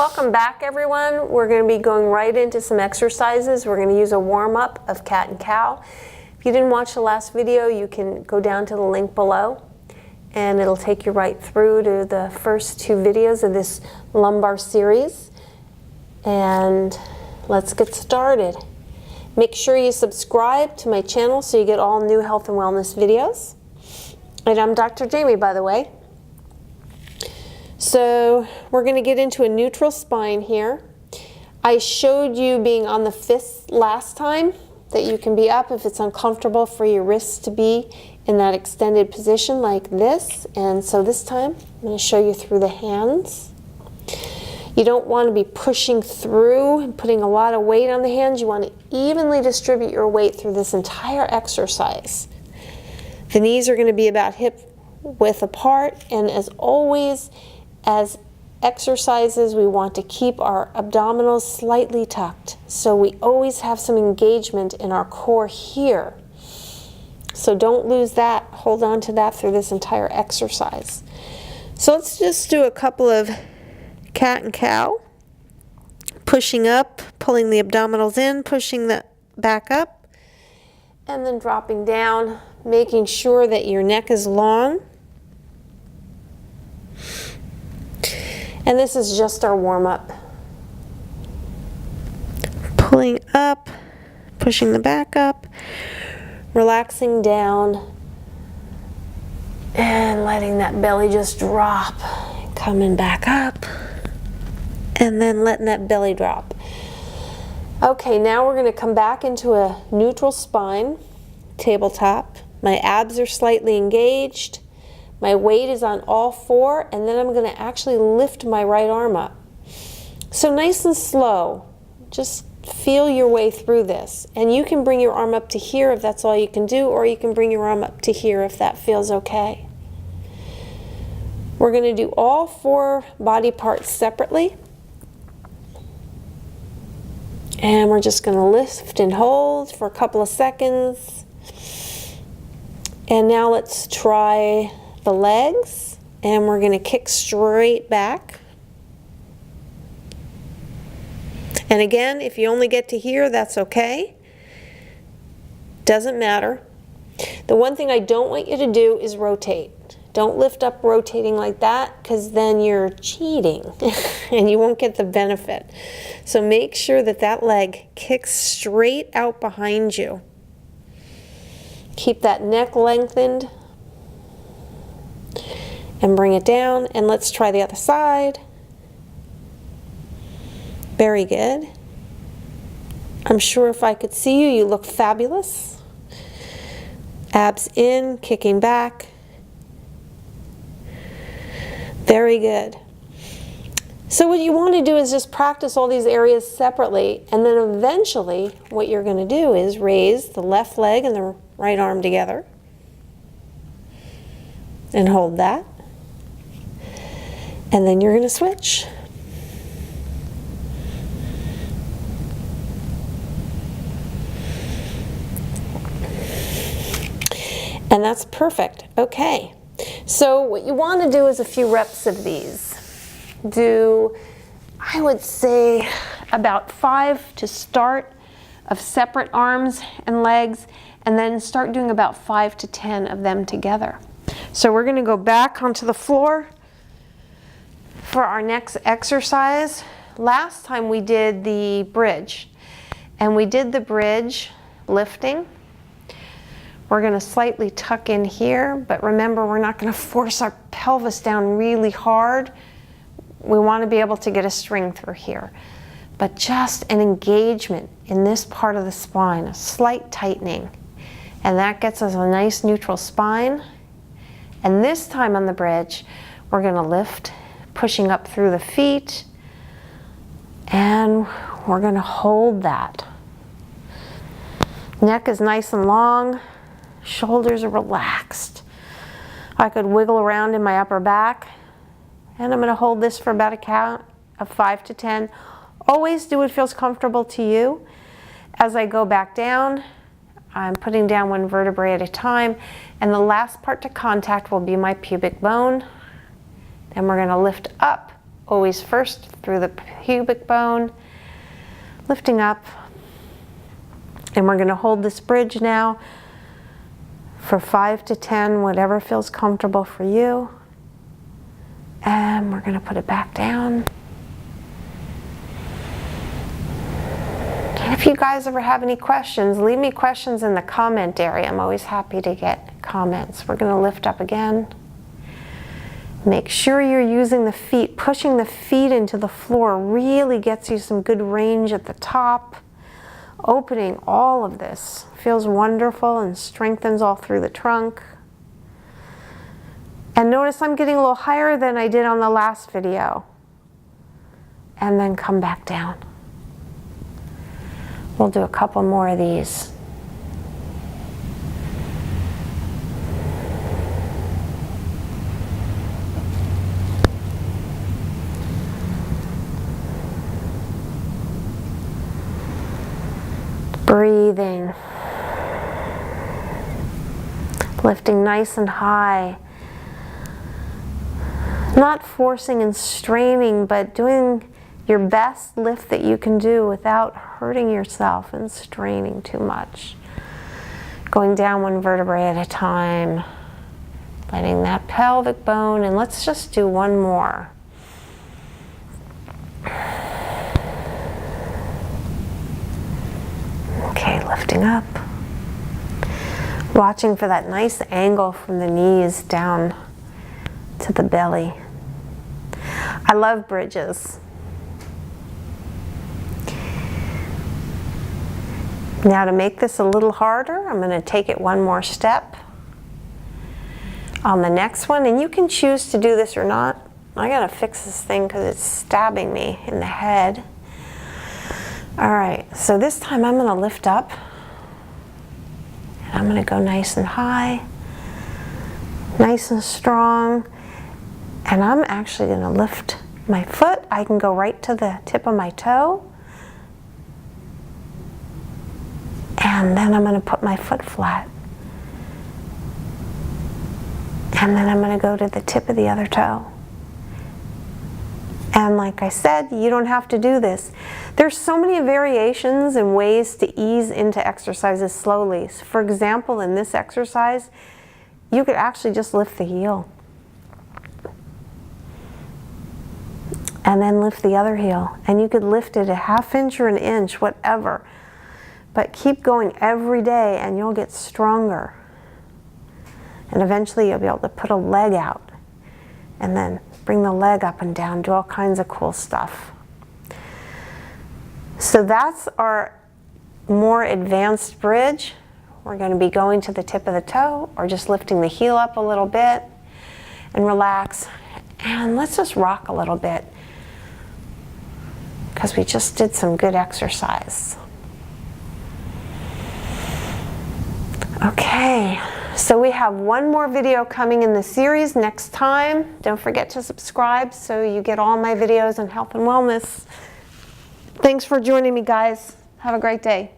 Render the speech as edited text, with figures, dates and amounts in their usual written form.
Welcome back, everyone. We're going to be going right into some exercises. We're going to use a warm-up of cat and cow. If you didn't watch the last video, you can go down to the link below and it'll take you right through to the first two videos of this lumbar series. And let's get started. Make sure you subscribe to my channel so you get all new health and wellness videos. And I'm Dr. Jamie, by the way. So we're going to get into a neutral spine here. I showed you being on the fist last time, that you can be up if it's uncomfortable for your wrists to be in that extended position like this. And so this time I'm going to show you through the hands. You don't want to be pushing through and putting a lot of weight on the hands. You want to evenly distribute your weight through this entire exercise. The knees are going to be about hip width apart, and as always, as exercises, we want to keep our abdominals slightly tucked. So we always have some engagement in our core here. So don't lose that. Hold on to that through this entire exercise. So let's just do a couple of cat and cow. Pushing up, pulling the abdominals in, pushing the back up, and then dropping down, making sure that your neck is long. And this is just our warm-up. Pulling up, pushing the back up, relaxing down, and letting that belly just drop. Coming back up, and then letting that belly drop. Okay, now we're going to come back into a neutral spine, tabletop. My abs are slightly engaged. My weight is on all four, and then I'm going to actually lift my right arm up. So nice and slow. Just feel your way through this. And you can bring your arm up to here if that's all you can do, or you can bring your arm up to here if that feels okay. We're going to do all four body parts separately. And we're just going to lift and hold for a couple of seconds. And now let's try the legs, and we're going to kick straight back. And again, if you only get to here, that's okay. Doesn't matter. The one thing I don't want you to do is rotate. Don't lift up rotating like that, because then you're cheating and you won't get the benefit. So make sure that that leg kicks straight out behind you. Keep that neck lengthened. And bring it down, and let's try the other side. Very good. I'm sure if I could see you, you look fabulous. Abs in, kicking back. Very good. So what you want to do is just practice all these areas separately, and then eventually what you're going to do is raise the left leg and the right arm together. And hold that. And then you're going to switch. And that's perfect. Okay. So what you want to do is a few reps of these. Do, I would say, about 5 to start of separate arms and legs, and then start doing about 5 to 10 of them together. So we're going to go back onto the floor for our next exercise. Last time we did the bridge, and we did the bridge lifting. We're going to slightly tuck in here, but remember, we're not going to force our pelvis down really hard. We want to be able to get a string through here, but just an engagement in this part of the spine, a slight tightening, and that gets us a nice neutral spine. And this time on the bridge, we're going to lift, pushing up through the feet, and we're going to hold that. Neck is nice and long, shoulders are relaxed. I could wiggle around in my upper back, and I'm going to hold this for about a count of 5 to 10. Always do what feels comfortable to you. As I go back down, I'm putting down one vertebrae at a time, and the last part to contact will be my pubic bone. Then we're going to lift up always first through the pubic bone, lifting up. And we're going to hold this bridge now for 5 to 10, whatever feels comfortable for you. And we're going to put it back down. And if you guys ever have any questions, leave me questions in the comment area. I'm always happy to get comments. We're going to lift up again. Make sure you're using the feet. Pushing the feet into the floor really gets you some good range at the top. Opening all of this feels wonderful and strengthens all through the trunk. And notice I'm getting a little higher than I did on the last video. And then come back down. We'll do a couple more of these. Breathing. Lifting nice and high. Not forcing and straining, but doing your best lift that you can do without hurting yourself and straining too much. Going down one vertebrae at a time. Letting that pelvic bone, and let's just do one more. Okay, lifting up. Watching for that nice angle from the knees down to the belly. I love bridges. Now to make this a little harder, I'm going to take it one more step on the next one, and you can choose to do this or not. I gotta fix this thing because it's stabbing me in the head. All right, so this time I'm going to lift up. And I'm going to go nice and high, nice and strong. And I'm actually going to lift my foot. I can go right to the tip of my toe. And then I'm going to put my foot flat. And then I'm going to go to the tip of the other toe. And like I said, you don't have to do this. There's so many variations and ways to ease into exercises slowly. So for example, in this exercise, you could actually just lift the heel. And then lift the other heel. And you could lift it a ½ inch or an inch, whatever. But keep going every day and you'll get stronger. And eventually you'll be able to put a leg out. And then bring the leg up and down, do all kinds of cool stuff. So that's our more advanced bridge. We're going to be going to the tip of the toe or just lifting the heel up a little bit and relax. And let's just rock a little bit because we just did some good exercise. Okay. So we have one more video coming in the series next time. Don't forget to subscribe so you get all my videos on health and wellness. Thanks for joining me, guys. Have a great day.